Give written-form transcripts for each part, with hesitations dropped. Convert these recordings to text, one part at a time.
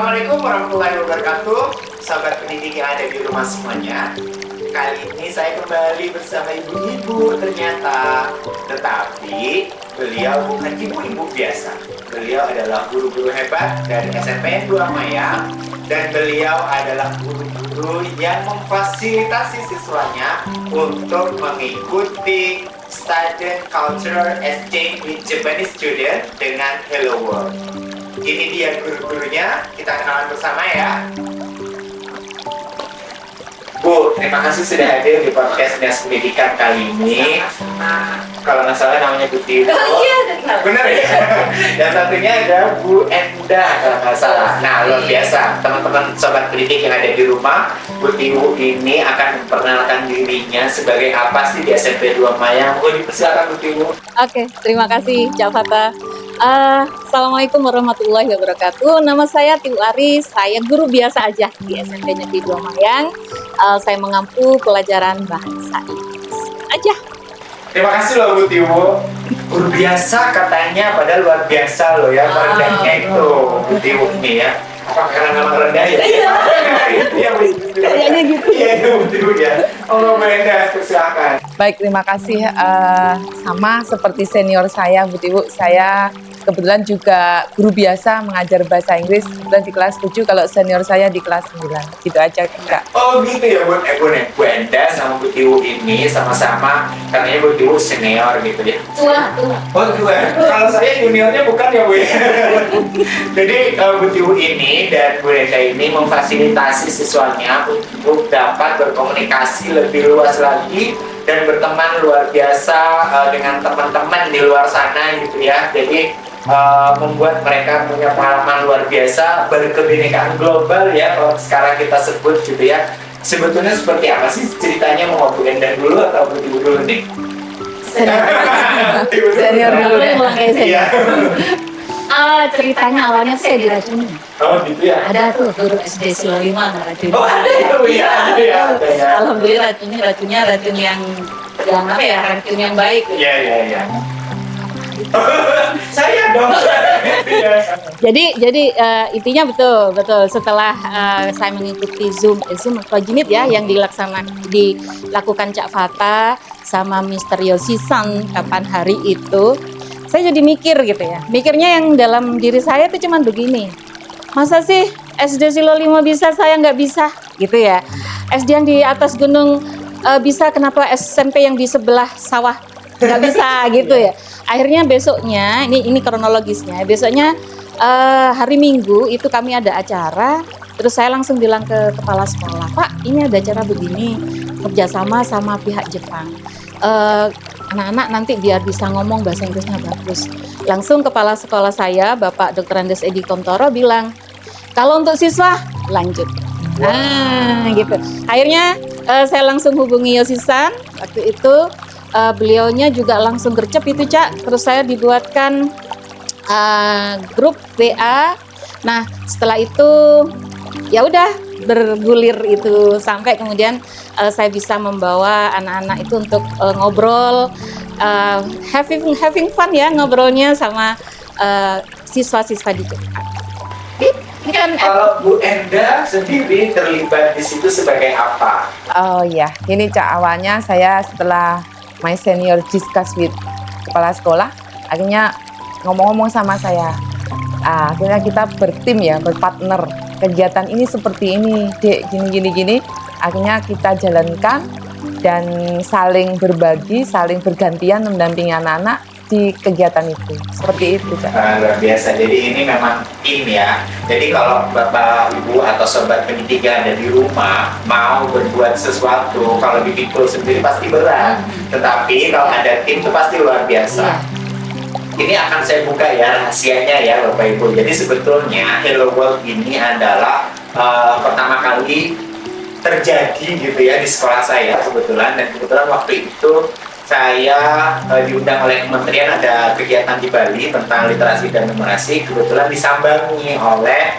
Assalamualaikum warahmatullahi wabarakatuh, sahabat pendidik yang ada di rumah semuanya. Kali ini saya kembali bersama ibu-ibu ternyata. Tetapi beliau bukan ibu-ibu biasa. Beliau adalah guru-guru hebat dari SMP 2 Mayang. Dan beliau adalah guru-guru yang memfasilitasi siswanya untuk mengikuti Student Cultural Exchange with Japanese Student dengan Hello World. Ini dia guru-gurunya, kita kenalan bersama ya. Bu, terima kasih sudah hadir di podcast Dinas Pendidikan kali ini. Kalau nggak salah namanya Bu Tiwo. Oh iya, bener ya? Dan satunya ada Bu Enda kalau nggak salah. Nah, luar biasa. Teman-teman sobat pendidik yang ada di rumah, Bu Tiwo ini akan memperkenalkan dirinya sebagai apa sih di SMP 2 Mayang. Oh, dipersilakan Bu Tiwo. Oke, terima kasih Cak Fata. Assalamualaikum warahmatullahi wabarakatuh. Nama saya Tiwu Aris. Saya guru biasa aja di SMP Negeri 2 Mayang. Saya mengampu pelajaran bahasa Inggris aja. Terima kasih loh Bu Tiwo. Guru biasa katanya, padahal luar biasa loh ya rendahnya itu Bu Tiwo nih ya. Apa karena nama rendah ya? Iya Bu. Kayaknya gitu. Iya Bu Tiwo ya. Oh Bu Enda, silakan. Baik, terima kasih. Sama seperti senior saya, Bu Tiwu, saya kebetulan juga guru biasa mengajar bahasa Inggris, kebetulan di kelas 7, kalau senior saya di kelas 9. Gitu aja, Kak. Oh gitu ya Bu Enda sama Bu Tiwo ini sama-sama katanya Bu Tiwo senior gitu ya. Tua. Oh tua. Kalau saya juniornya bukan ya Bu ya. Jadi Bu Tiwo ini dan Bu Enda ini memfasilitasi siswanya untuk dapat berkomunikasi lebih luas lagi dan berteman luar biasa dengan teman-teman di luar sana gitu ya. Jadi membuat mereka punya pengalaman luar biasa berkebinekaan global ya, kalau sekarang kita sebut gitu ya. Sebetulnya seperti apa sih ceritanya, mau Bu Enda dulu atau Bu Tiwo dulu nih? Senior dulu deh. Iya. Ceritanya awalnya saya diracuni. Oh gitu ya. Ada tuh guru SD Silo 5 ngeracuni. Oh ada ya Bu ya. Ada ya. Alhamdulillah racunnya racun yang apa ya, racun yang baik. Iya iya iya. Saya dong. Jadi intinya betul setelah saya mengikuti Zoom Projinit ya yang dilakukan Cak Fata sama Mr. Yoshi-san kapan hari itu, saya jadi mikir gitu ya. Mikirnya yang dalam diri saya itu cuman begini. Masa sih SD Silo 5 bisa, saya nggak bisa gitu ya. SD yang di atas gunung bisa, kenapa SMP yang di sebelah sawah nggak bisa gitu ya. Akhirnya besoknya, ini kronologisnya, besoknya hari Minggu itu kami ada acara, terus saya langsung bilang ke kepala sekolah, Pak ini ada acara begini, kerjasama sama pihak Jepang. Anak-anak nanti biar bisa ngomong bahasa Inggrisnya bagus. Langsung kepala sekolah saya, Bapak Dr. Andes Edi Kontoro bilang, kalau untuk siswa lanjut. Nah gitu. Akhirnya saya langsung hubungi Yoshi-san waktu itu. Beliaunya juga langsung gercep itu Cak, terus saya dibuatkan grup WA. Nah setelah itu ya udah bergulir itu sampai kemudian saya bisa membawa anak-anak itu untuk ngobrol, having fun ya ngobrolnya sama siswa-siswa di Jepang. Ini kan Kalau Bu Enda sendiri terlibat di situ sebagai apa? Oh iya, ini Cak, awalnya saya setelah my senior discuss with kepala sekolah, akhirnya ngomong-ngomong sama saya. Akhirnya kita bertim ya, berpartner. Kegiatan ini seperti ini, Dek, gini. Akhirnya kita jalankan dan saling berbagi, saling bergantian mendampingi anak-anak di kegiatan itu. Seperti itu, Cak. Luar biasa. Jadi ini memang tim ya. Jadi kalau Bapak, Ibu atau sobat pendidik yang ada di rumah mau berbuat sesuatu, kalau dipikul sendiri pasti berat. Tetapi kalau ada tim itu pasti luar biasa. Ini akan saya buka ya rahasianya ya Bapak Ibu. Jadi sebetulnya Hello World ini adalah pertama kali terjadi gitu ya di sekolah saya kebetulan, dan kebetulan waktu itu saya diundang oleh kementerian, ada kegiatan di Bali tentang literasi dan numerasi, kebetulan disambangi oleh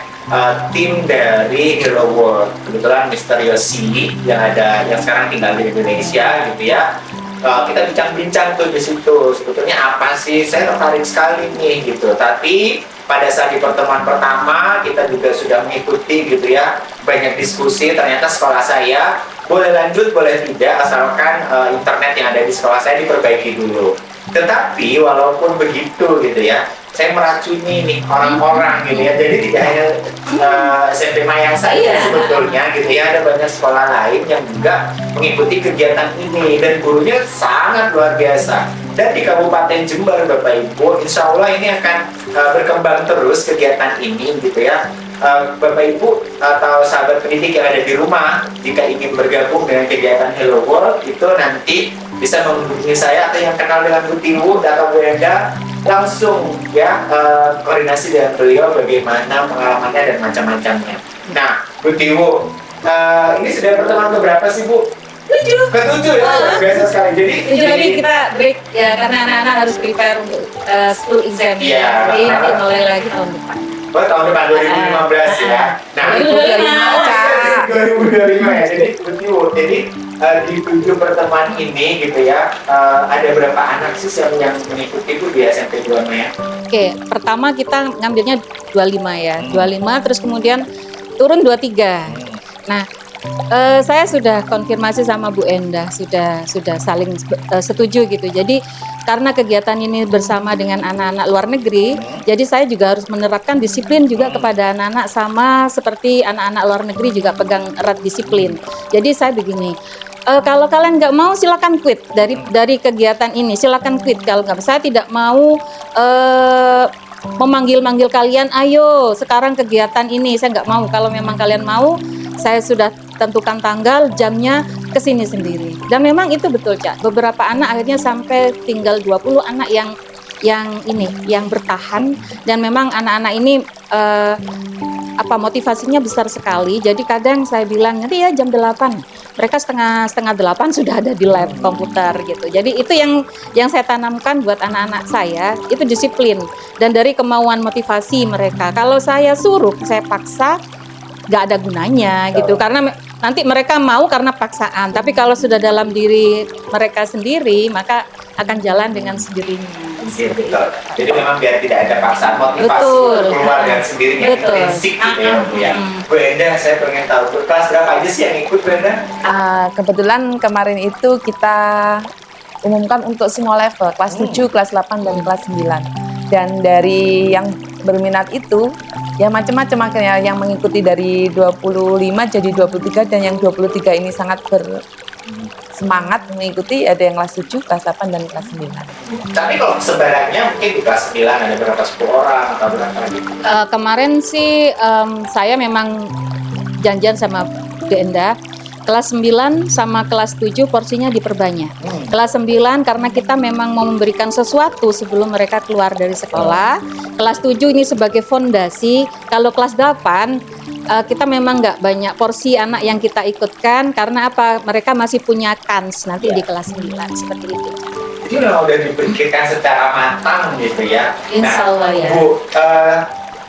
tim dari Hello World, kebetulan Mr. Yoshi yang sekarang tinggal di Indonesia gitu ya. kita bincang-bincang tuh di situ. Sebetulnya apa sih? Saya tertarik sekali nih gitu. Tapi pada saat di pertemuan pertama kita juga sudah mengikuti gitu ya, banyak diskusi. Ternyata sekolah saya boleh lanjut, boleh tidak, asalkan internet yang ada di sekolah saya diperbaiki dulu. Tetapi walaupun begitu gitu ya, saya meracuni nih orang-orang gitu ya. Jadi tidak hanya SMP Mayang saja sebetulnya gitu ya, ada banyak sekolah lain yang juga mengikuti kegiatan ini dan gurunya sangat luar biasa. Dan di Kabupaten Jember Bapak Ibu, insya Allah ini akan berkembang terus kegiatan ini gitu ya. Bapak Ibu atau sahabat pendidik yang ada di rumah, jika ingin bergabung dengan kegiatan Hello World itu nanti bisa menghubungi saya atau yang kenal dengan Bu Tiwu atau Bu Enda, langsung ya koordinasi dengan beliau bagaimana pengalamannya dan macam-macamnya. Nah, Bu Tiwu, ini sudah pertemuan keberapa sih Bu? Ketujuh ya, luar biasa sekali. Jadi kita break ya karena anak-anak harus prepare untuk school exam Iya. ya. Jadi nanti mulai lagi tahun depan. Oh, tahun depan 2015 ya. Nah, 2025. 2025 ya. Jadi betul. Jadi di 7 pertemuan ini gitu ya, ada berapa anak sih yang mengikuti itu di SMP 2 ya? Oke, pertama kita ngambilnya 25 ya. 25 terus kemudian turun 23. Nah, saya sudah konfirmasi sama Bu Enda, sudah saling setuju gitu. Jadi karena kegiatan ini bersama dengan anak-anak luar negeri, jadi saya juga harus menerapkan disiplin juga kepada anak-anak, sama seperti anak-anak luar negeri juga pegang erat disiplin. Jadi saya begini, kalau kalian nggak mau silakan quit dari kegiatan ini, silakan quit. Kalau nggak, saya tidak mau memanggil-manggil kalian, ayo sekarang kegiatan ini, saya nggak mau. Kalau memang kalian mau, saya sudah tentukan tanggal, jamnya, kesini sendiri. Dan memang itu betul, Cak. Beberapa anak akhirnya sampai tinggal 20 anak yang bertahan, dan memang anak-anak ini motivasinya besar sekali. Jadi kadang saya bilang nanti ya jam 8, mereka setengah 8 sudah ada di lab komputer gitu. Jadi itu yang saya tanamkan buat anak-anak saya, itu disiplin dan dari kemauan motivasi mereka. Kalau saya suruh, saya paksa, nggak ada gunanya gitu, karena nanti mereka mau karena paksaan, tapi kalau sudah dalam diri mereka sendiri maka akan jalan dengan sendirinya. Betul. Jadi memang biar tidak ada paksaan, motivasi Betul. keluar dengan sendirinya, Betul. intrinsik gitu ya Bu ya. Bu Enda, saya pengen tahu kelas berapa aja sih yang ikut Bu Enda? Kebetulan kemarin itu kita umumkan untuk semua level, kelas 7, kelas 8, dan kelas 9. Dan dari yang berminat itu, ya macam-macam akhirnya, yang mengikuti dari 25 jadi 23, dan yang 23 ini sangat bersemangat mengikuti, ada yang kelas 7, kelas 8, dan kelas 9. Tapi kalau sebarannya mungkin di kelas 9 ada berapa, 10 orang atau berapa gitu? Kemarin sih saya memang janjian sama Bu Enda, kelas 9 sama kelas 7 porsinya diperbanyak. Kelas 9 karena kita memang mau memberikan sesuatu sebelum mereka keluar dari sekolah. Kelas 7 ini sebagai fondasi. Kalau kelas 8 kita memang nggak banyak porsi anak yang kita ikutkan, karena apa? Mereka masih punya kans nanti di kelas 9 seperti itu. Jadi memang udah dipikirkan secara matang gitu ya. Insya Allah ya. Bu,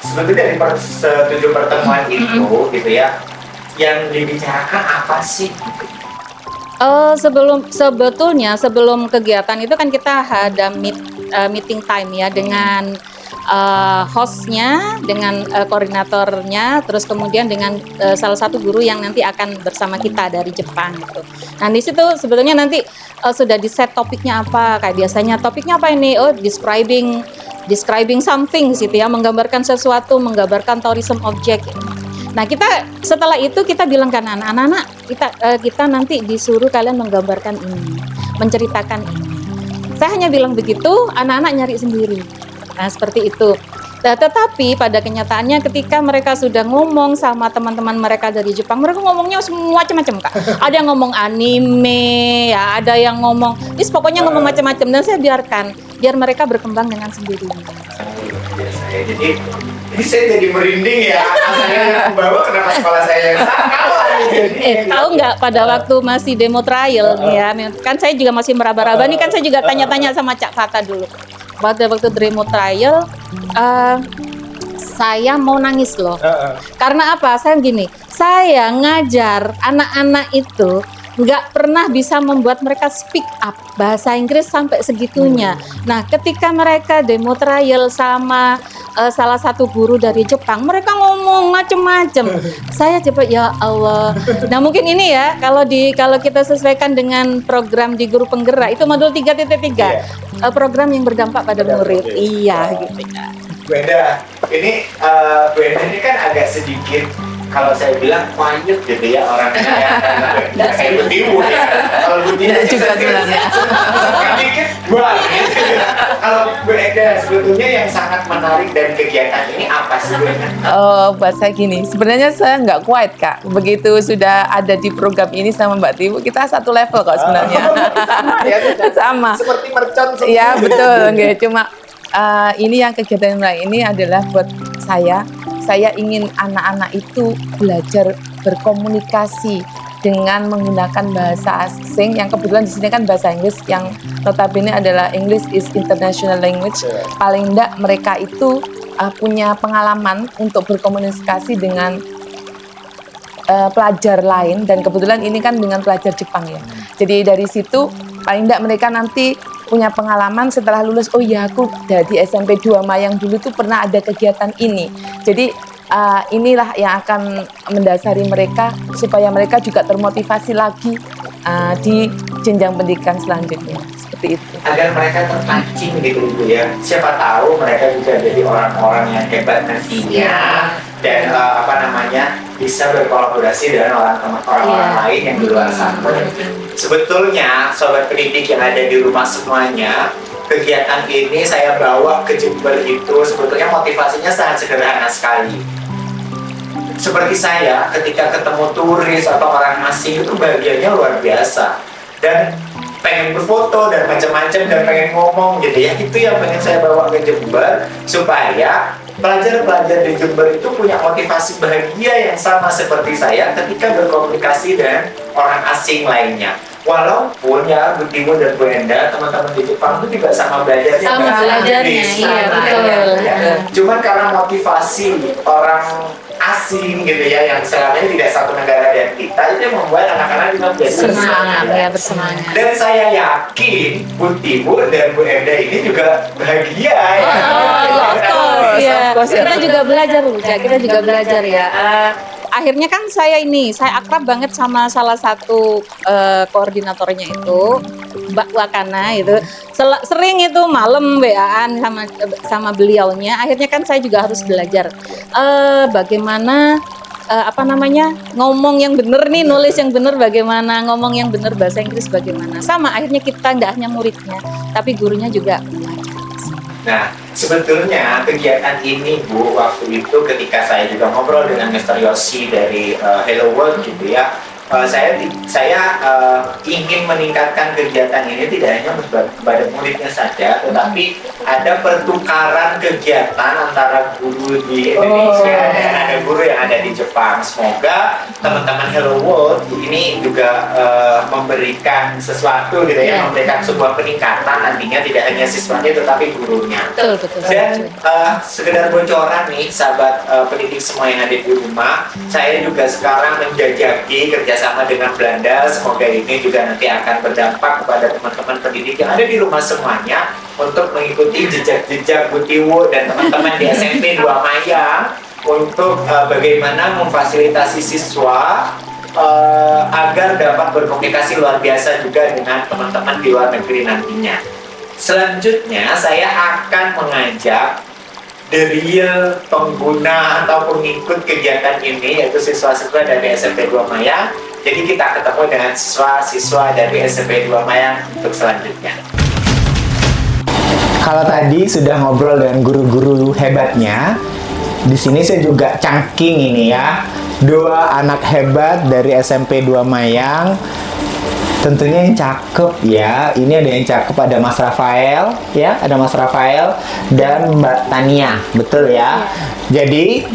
sebetulnya dari 7 pertemuan itu gitu ya, yang dibicarakan apa sih? Sebelum kegiatan itu kan kita ada meeting time ya dengan hostnya, dengan koordinatornya, terus kemudian dengan salah satu guru yang nanti akan bersama kita dari Jepang gitu. Nah di situ sebetulnya nanti sudah di set topiknya apa, kayak biasanya topiknya apa ini? Oh, describing something gitu ya, menggambarkan sesuatu, menggambarkan tourism object. Nah kita setelah itu kita bilang kan anak-anak, kita nanti disuruh kalian menggambarkan ini, menceritakan ini. Saya hanya bilang begitu, anak-anak nyari sendiri. Nah seperti itu. Nah, tetapi pada kenyataannya ketika mereka sudah ngomong sama teman-teman mereka dari Jepang, mereka ngomongnya semua macam-macam Kak. Ada yang ngomong anime, ya, ada yang ngomong, pokoknya ngomong macam-macam, dan saya biarkan biar mereka berkembang dengan sendirinya. Jadi saya jadi merinding ya. Saya bawa kenapa sekolah saya yang salah. Tahu nggak pada waktu masih demo trial nih ya, kan saya juga masih meraba-raba nih, kan saya juga tanya-tanya sama Cak Fata dulu. Pada waktu demo trial, saya mau nangis loh. Karena apa? Saya gini, saya ngajar anak-anak itu nggak pernah bisa membuat mereka speak up bahasa Inggris sampai segitunya. Nah, ketika mereka demo trial sama salah satu guru dari Jepang, mereka ngomong macem-macem. Saya coba ya Allah. Nah, mungkin ini ya kalau kita sesuaikan dengan program di Guru Penggerak itu modul 3.3, program yang berdampak pada murid. Iya, gitu ya. Bu Enda, ini Bu Enda ini kan agak sedikit kalau saya bilang quiet gitu ya orangnya ya, kayak betiwu ya. Kalau betiwu juga bilangnya. sedikit buang gitu ya. Kalau Bu Enda sebetulnya yang sangat menarik dari kegiatan ini apa sih Bu Enda? Buat saya gini, sebenarnya saya nggak kuat Kak. Begitu sudah ada di program ini sama Mbak Tiwu, kita satu level kok sebenarnya. Ya, Sama. seperti mercon. Iya betul, nggak cuma ini yang kegiatan lain ini adalah buat saya ingin anak-anak itu belajar berkomunikasi dengan menggunakan bahasa asing yang kebetulan di sini kan bahasa Inggris yang notabene adalah English is international language. Paling enggak mereka itu punya pengalaman untuk berkomunikasi dengan pelajar lain, dan kebetulan ini kan dengan pelajar Jepang ya. Jadi dari situ paling enggak mereka nanti punya pengalaman setelah lulus, oh ya aku dari SMP 2 Mayang dulu tuh pernah ada kegiatan ini. Jadi inilah yang akan mendasari mereka supaya mereka juga termotivasi lagi di jenjang pendidikan selanjutnya. Seperti itu. Agar mereka terpancing gitu ya. Siapa tahu mereka juga jadi orang-orang yang hebat nantinya dan bisa berkolaborasi dengan orang lain yang di luar sana. Sebetulnya sobat pendidik yang ada di rumah semuanya, kegiatan ini saya bawa ke Jember itu sebetulnya motivasinya sangat sederhana sekali. Seperti saya ketika ketemu turis atau orang asing itu bahagianya luar biasa dan pengen berfoto dan macam-macam dan pengen ngomong gitu ya. Itu yang pengen saya bawa ke Jember supaya pelajar-pelajar di Jember itu punya motivasi bahagia yang sama seperti saya ketika berkomunikasi dengan orang asing lainnya. Walaupun ya Bu Tiwu dan Bu Enda, teman-teman di Jepang itu juga sama belajarnya. Sama belajarnya, iya betul. Ya. Cuman karena motivasi orang asing gitu ya, yang selama ini tidak satu negara dengan kita, itu yang membuat anak-anak juga Bersemangat, ya bersemangat. Dan saya yakin Bu Tiwu dan Bu Enda ini juga bahagia ya. Iya, kita juga belajar Bu, kita juga belajar ya. Akhirnya kan saya akrab banget sama salah satu koordinatornya itu, Mbak Wakana itu. Sering itu malam WA-an sama beliaunya. Akhirnya kan saya juga harus belajar bagaimana ngomong yang bener nih, nulis yang bener bagaimana, ngomong yang bener bahasa Inggris bagaimana. Sama akhirnya kita nggak hanya muridnya, tapi gurunya juga belajar. Nah, sebetulnya kegiatan ini Bu, waktu itu ketika saya juga ngobrol dengan Mr. Yoshi dari Hello World gitu ya, saya ingin meningkatkan kegiatan ini tidak hanya pada muridnya saja, tetapi ada pertukaran kegiatan antara guru di Indonesia dan ada guru yang ada di Jepang. Semoga teman-teman Hello World ini juga memberikan sesuatu gitu ya, memberikan sebuah peningkatan nantinya tidak hanya siswanya tetapi gurunya. Betul. Dan sekedar bocoran nih sahabat pendidik semua yang ada di rumah, saya juga sekarang menjajaki kerjasama dengan Belanda. Semoga ini juga nanti akan berdampak kepada teman-teman pendidik yang ada di rumah semuanya untuk mengikuti jejak-jejak Bu Tiwu dan teman-teman di SMP 2 Mayang untuk bagaimana memfasilitasi siswa agar dapat berkomunikasi luar biasa juga dengan teman-teman di luar negeri nantinya. Selanjutnya saya akan mengajak the real pengguna atau pengikut kegiatan ini, yaitu siswa-siswa dari SMP 2 Mayang. Jadi kita ketemu dengan siswa-siswa dari SMP 2 Mayang untuk selanjutnya. Kalau tadi sudah ngobrol dengan guru-guru hebatnya, di sini saya juga cangking ini ya, 2 anak hebat dari SMP 2 Mayang. Tentunya yang cakep ya. Ini ada yang cakep, ada Mas Rafael ya, ada Mas Rafael dan Mbak Tania, betul ya. Jadi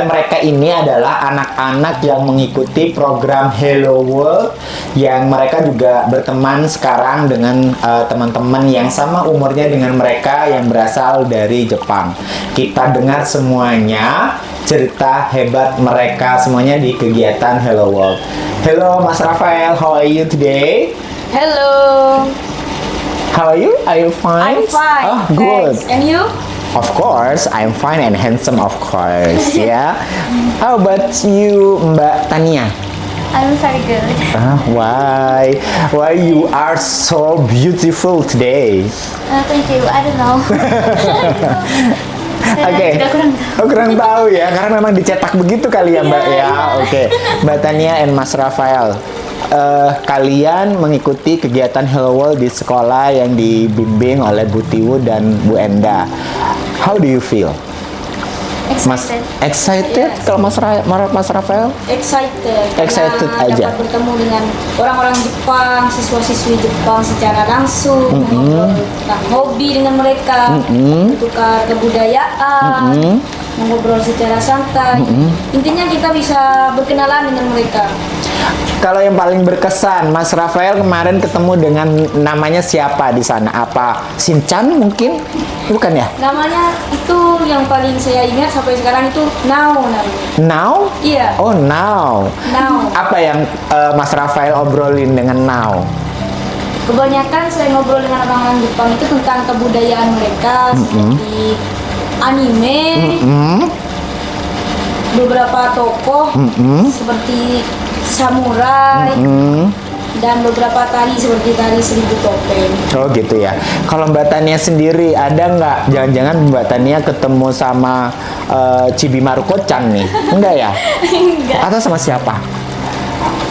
mereka ini adalah anak-anak yang mengikuti program Hello World, yang mereka juga berteman sekarang dengan teman-teman yang sama umurnya dengan mereka yang berasal dari Jepang. Kita dengar semuanya cerita hebat mereka semuanya di kegiatan Hello World. Hello Mas Rafael, how are you today? Hello. How are you? Are you fine? I'm fine. Oh, good. Thanks. And you? Of course, I'm fine and handsome, of course. Yeah. How about you, Mbak Tania? I'm very good. Why? Why you are so beautiful today? Thank you. I don't know. Saya Oke. juga kurang tahu. Oh, kurang tahu ya, karena memang dicetak begitu kali ya, Mbak ya. Oke. Mbak Tania and Mas Rafael. Kalian mengikuti kegiatan Hello World di sekolah yang dibimbing oleh Bu Tiwu dan Bu Enda. How do you feel? Mas Excited. excited kalau Mas Rafael? Excited. Excited karena aja. dapat bertemu dengan orang-orang Jepang, siswa-siswi Jepang secara langsung, ngobrol tentang hobi dengan mereka, bertukar kebudayaan, mengobrol secara santai. Intinya kita bisa berkenalan dengan mereka. Kalau yang paling berkesan, Mas Rafael kemarin ketemu dengan namanya siapa di sana? Apa Shinchan mungkin? Bukan ya? Namanya itu yang paling saya ingat sampai sekarang itu Nao namanya. Now? Iya. Oh, now. Nao. Apa yang Mas Rafael obrolin dengan now? Kebanyakan saya ngobrol dengan orang-orang Jepang itu tentang kebudayaan mereka seperti anime, beberapa tokoh seperti samurai dan beberapa tari seperti tari seribu topeng. Oh gitu ya. Kalau Mbak Tania sendiri ada nggak? Jangan-jangan Mbak Tania ketemu sama Chibi Maruko-chan nih? Enggak ya? Enggak. Atau sama siapa?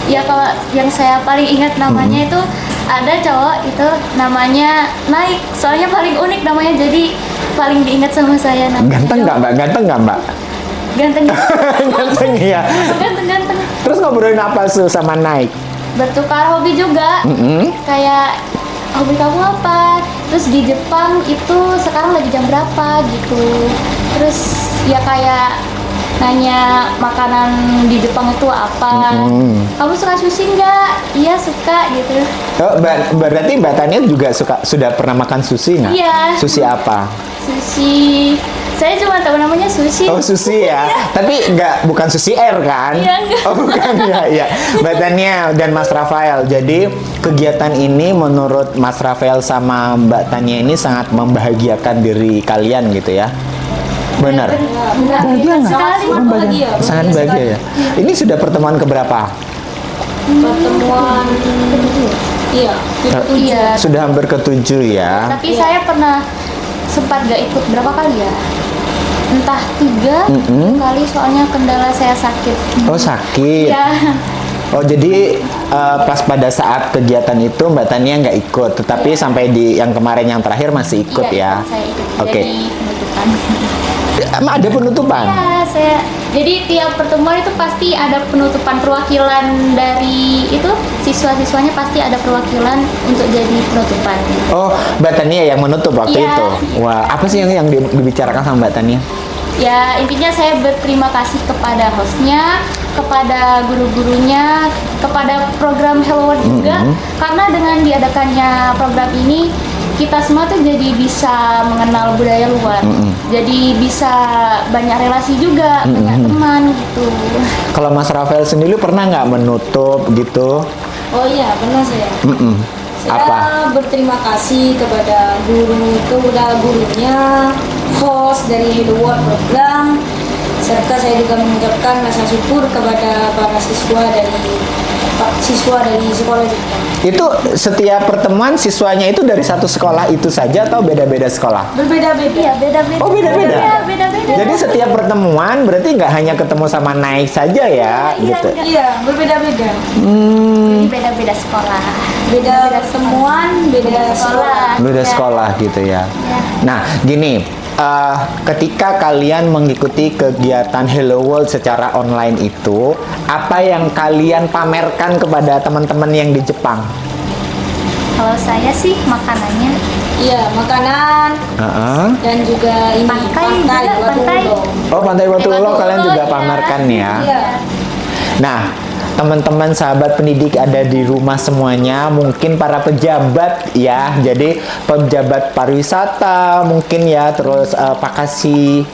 Ya kalau yang saya paling ingat namanya itu ada cowok itu namanya Naik. Soalnya paling unik namanya jadi paling diingat sama saya namanya. Ganteng nggak Mbak? Ganteng nggak Mbak? Ganteng. Ganteng ya. Ganteng. Terus ngobrolin apa tuh sama Naik? Bertukar hobi juga. Kayak hobi kamu apa? Terus di Jepang itu sekarang lagi jam berapa gitu. Terus ya kayak nanya makanan di Jepang itu apa. Kamu suka sushi nggak? Iya suka gitu. Oh, berarti Mbak Tania juga sudah pernah makan sushi nggak? Iya. Sushi apa? Sushi. Saya cuma tahu namanya sushi. Oh sushi ya, tapi bukan sushi air kan? Iya, enggak. Oh bukan ya. Mbak Tania dan Mas Rafael. Jadi kegiatan ini menurut Mas Rafael sama Mbak Tania ini sangat membahagiakan diri kalian gitu ya? Benar. Bahagia nggak? Sangat bahagia. Sangat bahagia ya. Ini sudah pertemuan keberapa? Pertemuan iya. Iya. Sudah hampir ketujuh ya. Tapi saya pernah sempat gak ikut berapa kali ya? Entah 3 kali soalnya kendala saya sakit. Oh sakit. Ya. Oh jadi pas pada saat kegiatan itu Mbak Tania nggak ikut, tetapi sampai di yang kemarin yang terakhir masih ikut Iya, ya? saya ikut. Oke. Jadi penutupan. Emang ada penutupan? Ya, jadi tiap pertemuan itu pasti ada penutupan perwakilan dari itu siswa-siswanya pasti ada perwakilan untuk jadi penutupan. Oh, Mbak Tania yang menutup waktu Iya. itu. Wah, apa sih yang dibicarakan sama Mbak Tania? Ya intinya saya berterima kasih kepada hostnya, kepada guru-gurunya, kepada program Hello World juga karena dengan diadakannya program ini kita semua tuh jadi bisa mengenal budaya luar, jadi bisa banyak relasi juga, banyak teman gitu. Kalau Mas Rafael sendiri pernah nggak menutup gitu? Oh iya, pernah saya. Saya Apa? berterima kasih kepada gurunya, host dari Hello World program, serta saya juga mengucapkan rasa syukur kepada para siswa dari sekolah Jepang. Itu setiap pertemuan siswanya itu dari satu sekolah itu saja atau beda-beda sekolah? Berbeda-beda. Iya beda-beda. Oh beda-beda. Iya beda-beda. Jadi setiap pertemuan berarti nggak hanya ketemu sama Naik saja ya, gitu. Iya, berbeda-beda. Jadi beda-beda sekolah. Beda pertemuan, beda sekolah. Beda Ya. sekolah gitu ya. Ya. Nah, gini, ketika kalian mengikuti kegiatan Hello World secara online itu, apa yang kalian pamerkan kepada teman-teman yang di Jepang? Kalau saya sih makanannya. Iya, makanan dan juga ini Pantai pantai, juga, Batu pantai. Ulo. Oh, Pantai Batu Ulo Batu kalian Ulo, juga iya. pamerkan ya. Iya. Nah, teman-teman sahabat pendidik ada di rumah semuanya, mungkin para pejabat ya, jadi pejabat pariwisata mungkin ya, terus Pak Kasih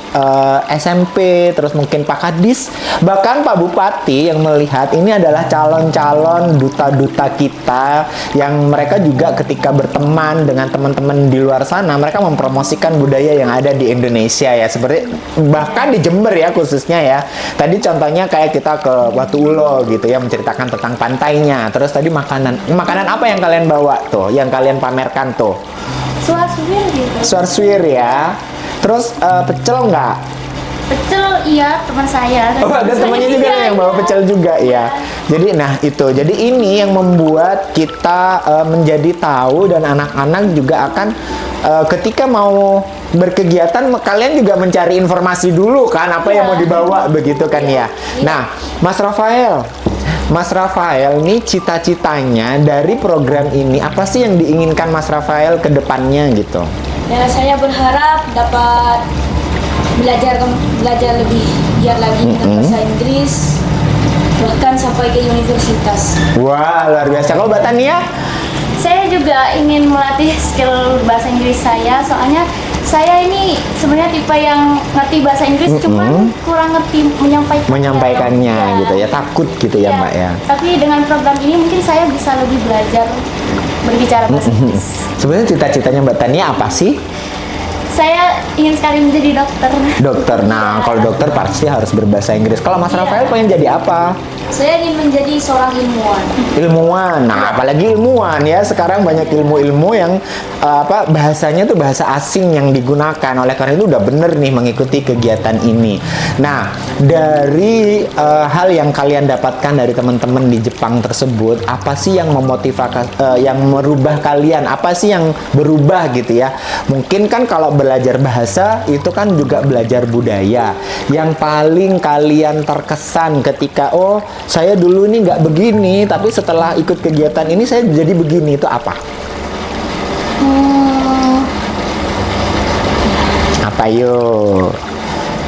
SMP, terus mungkin Pak Kadis, bahkan Pak Bupati yang melihat ini adalah calon-calon duta-duta kita yang mereka juga ketika berteman dengan teman-teman di luar sana, mereka mempromosikan budaya yang ada di Indonesia ya, seperti bahkan di Jember ya khususnya ya. Tadi contohnya kayak kita ke Watu Ulo gitu ya, menceritakan tentang pantainya. Terus tadi makanan apa yang kalian bawa tuh, yang kalian pamerkan tuh? Suar-suir gitu. Suar-suir ya. Terus pecel nggak? Pecel iya, teman saya. Oh, ada temannya juga yang bawa pecel juga ya. Jadi nah itu. Jadi ini yang membuat kita menjadi tahu, dan anak-anak juga akan ketika mau berkegiatan kalian juga mencari informasi dulu kan apa yang mau dibawa begitu kan ya. Nah, Mas Rafael nih cita-citanya dari program ini apa sih yang diinginkan Mas Rafael ke depannya gitu? Ya, saya berharap dapat belajar lebih giat lagi dengan bahasa Inggris, bahkan sampai ke universitas. Wah, luar biasa. Kalau Mbak Tania? Saya juga ingin melatih skill bahasa Inggris saya, soalnya saya ini sebenarnya tipe yang ngerti bahasa Inggris, cuman kurang ngerti menyampaikannya gitu ya, takut gitu ya Mbak ya. Tapi dengan program ini mungkin saya bisa lebih belajar berbicara bahasa Inggris. Sebenarnya cita-citanya Mbak Tania apa sih? Saya ingin sekali menjadi dokter. Dokter. Nah, kalau dokter pasti harus berbahasa Inggris. Kalau Mas Rafael pengen jadi apa? Saya ingin menjadi seorang ilmuwan. Ilmuwan. Nah, apalagi ilmuwan ya. Sekarang banyak ilmu-ilmu yang bahasanya tuh bahasa asing yang digunakan. Oleh karena itu udah bener nih mengikuti kegiatan ini. Nah, dari hal yang kalian dapatkan dari teman-teman di Jepang tersebut, apa sih yang memotivasi, yang merubah kalian? Apa sih yang berubah gitu ya? Mungkin kan kalau belajar bahasa itu kan juga belajar budaya. Yang paling kalian terkesan ketika saya dulu ini nggak begini, tapi setelah ikut kegiatan ini saya jadi begini, itu apa? Apa yuk?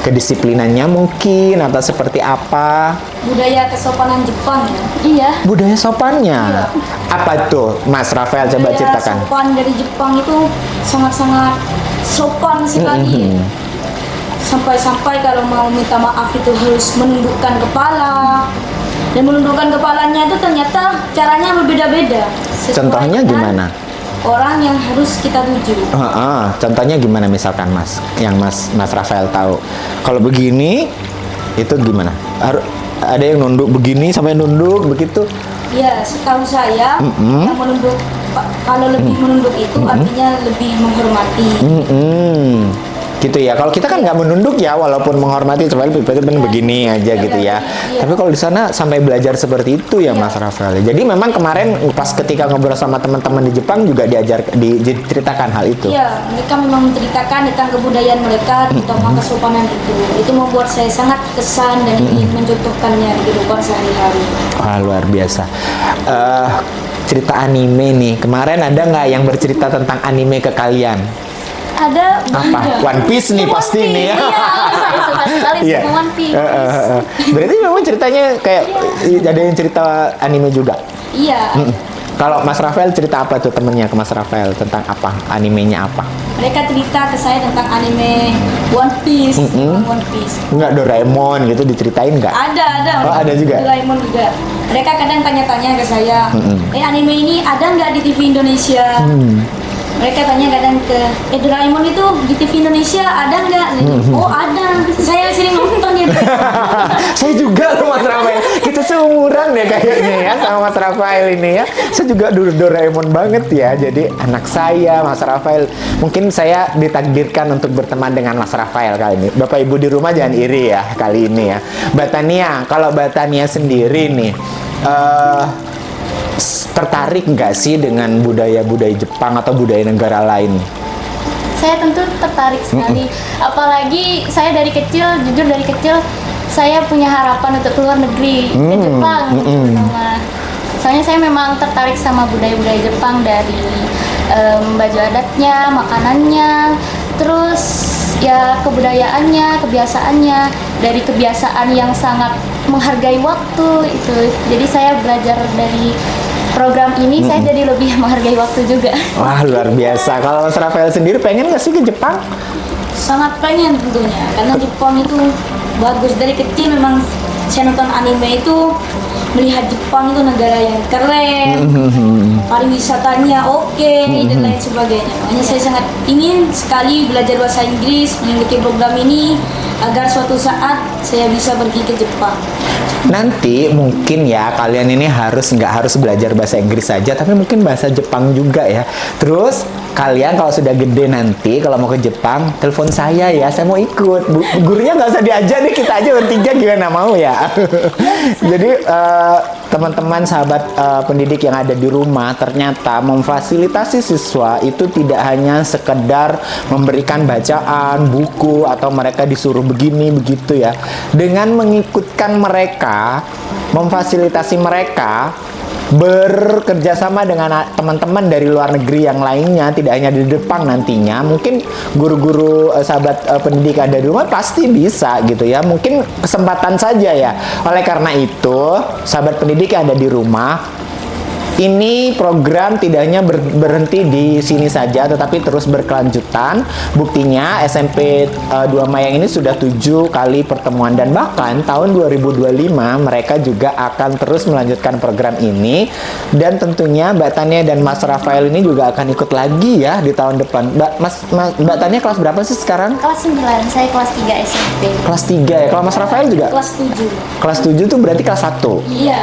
Kedisiplinannya mungkin atau seperti apa? Budaya kesopanan Jepang ya. Iya. Budaya sopannya. Apa tuh, Mas Rafael coba Budaya ceritakan? sopan dari Jepang itu sangat-sangat sopan sekali. Sampai-sampai kalau mau minta maaf itu harus menundukkan kepala. Dan menundukkan kepalanya itu ternyata caranya berbeda-beda. Sesuai Contohnya dengan gimana? orang yang harus kita tuju. Contohnya gimana misalkan Mas, yang Mas Rafael tahu? Kalau begini, itu gimana? Ada yang nunduk begini sampai nunduk begitu? Ya, setahu saya yang menunduk, kalau lebih menunduk itu artinya lebih menghormati. Gitu ya. Kalau kita kan nggak menunduk ya, walaupun menghormati, sebenarnya begini aja gitu ya. Tapi kalau di sana sampai belajar seperti itu ya Mas Rafael. Jadi memang kemarin pas ketika ngobrol sama teman-teman di Jepang juga diceritakan hal itu. Iya, mereka memang menceritakan tentang kebudayaan mereka, terutama kesopanan itu. Itu membuat saya sangat kesan dan ingin mencontohkannya di kehidupan sehari-hari. Wah, luar biasa. Cerita anime nih, kemarin ada nggak yang bercerita tentang anime ke kalian? Ada Apa? One Piece nih pasti nih ya. Iya, saya suka sekali sama One Piece. Berarti memang ceritanya kayak ada yang cerita anime juga. Iya, Kalau Mas Rafael cerita apa tuh temennya ke Mas Rafael tentang apa? Animenya apa? mereka cerita ke saya tentang anime One Piece. One Piece. Enggak, Doraemon gitu diceritain nggak? Ada. Oh, ada juga? Doraemon juga. Mereka kadang tanya-tanya ke saya, anime ini ada nggak di TV Indonesia? Mereka tanya kadang ke, Doraemon itu di TV Indonesia ada nggak? Oh ada, saya sering nonton ya. Saya juga loh Mas Rafael. Kita seumuran deh kayaknya ya sama Mas Rafael ini ya. Saya juga Doraemon banget ya. Jadi anak saya Mas Rafael. Mungkin saya ditakdirkan untuk berteman dengan Mas Rafael kali ini. Bapak Ibu di rumah jangan iri ya kali ini ya. Mbak Tania, kalau Mbak Tania sendiri nih tertarik nggak sih dengan budaya-budaya Jepang atau budaya negara lain? Saya tentu tertarik sekali. Apalagi saya dari kecil, jujur dari kecil saya punya harapan untuk keluar negeri ke Jepang. Terutama. Soalnya saya memang tertarik sama budaya-budaya Jepang, dari baju adatnya, makanannya, terus ya kebudayaannya, kebiasaannya. dari kebiasaan yang sangat menghargai waktu itu. Jadi saya belajar dari program ini, saya jadi lebih menghargai waktu juga. Wah, luar biasa. Kalau Mas Rafael sendiri pengen nggak sih ke Jepang? Sangat pengen tentunya, karena Jepang itu bagus. Dari kecil memang saya nonton anime itu melihat Jepang itu negara yang keren, pariwisatanya oke, dan lain sebagainya. Makanya saya sangat ingin sekali belajar bahasa Inggris, mengikuti program ini agar suatu saat saya bisa pergi ke Jepang. Nanti mungkin ya kalian ini nggak harus belajar bahasa Inggris saja, tapi mungkin bahasa Jepang juga ya. Terus kalian kalau sudah gede nanti kalau mau ke Jepang, telepon saya ya, saya mau ikut. Gurunya nggak usah diajak nih, kita aja bertiga gimana, mau ya? Jadi teman-teman sahabat pendidik yang ada di rumah, ternyata memfasilitasi siswa itu tidak hanya sekedar memberikan bacaan, buku, atau mereka disuruh begini begitu ya. Dengan mengikutkan mereka, memfasilitasi mereka bekerja sama dengan teman-teman dari luar negeri yang lainnya, tidak hanya di Jepang nantinya, mungkin guru-guru sahabat pendidik ada di rumah pasti bisa gitu ya, mungkin kesempatan saja ya. Oleh karena itu, sahabat pendidik yang ada di rumah, ini program tidak hanya berhenti di sini saja, tetapi terus berkelanjutan. Buktinya SMP 2 Mayang ini sudah 7 kali pertemuan, dan bahkan tahun 2025 mereka juga akan terus melanjutkan program ini. Dan tentunya Mbak Tania dan Mas Rafael ini juga akan ikut lagi ya di tahun depan. Mbak Tania kelas berapa sih sekarang? Kelas 9, saya kelas 3 SMP. Kelas 3 ya. Kalau Mas Rafael juga? Kelas 7. Kelas 7 tuh berarti kelas 1. Iya.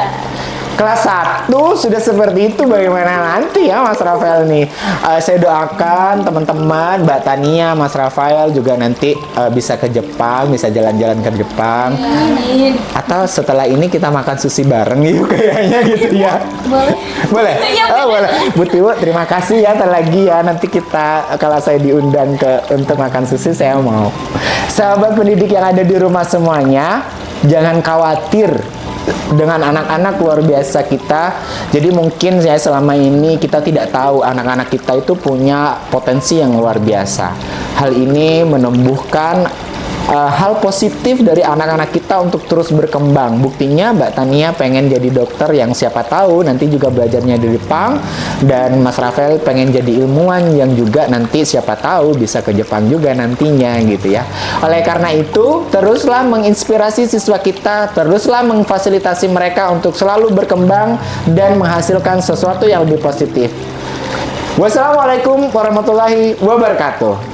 Kelas 1 sudah seperti itu, bagaimana nanti ya Mas Rafael nih? Saya doakan teman-teman, Mbak Tania, Mas Rafael juga nanti bisa ke Jepang, bisa jalan-jalan ke Jepang. Amin. Atau setelah ini kita makan sushi bareng yuk kayaknya gitu ya. Boleh. Boleh? Oh, boleh. Bu Tiwo, terima kasih ya lagi ya. Nanti kita kalau saya diundang untuk makan sushi, saya mau. Sahabat pendidik yang ada di rumah semuanya, jangan khawatir dengan anak-anak luar biasa kita. Jadi mungkin ya selama ini kita tidak tahu anak-anak kita itu punya potensi yang luar biasa. Hal ini menumbuhkan hal positif dari anak-anak kita untuk terus berkembang. Buktinya Mbak Tania pengen jadi dokter yang siapa tahu nanti juga belajarnya di Jepang, dan Mas Rafael pengen jadi ilmuwan yang juga nanti siapa tahu bisa ke Jepang juga nantinya gitu ya. Oleh karena itu, teruslah menginspirasi siswa kita, teruslah memfasilitasi mereka untuk selalu berkembang dan menghasilkan sesuatu yang lebih positif. Wassalamualaikum warahmatullahi wabarakatuh.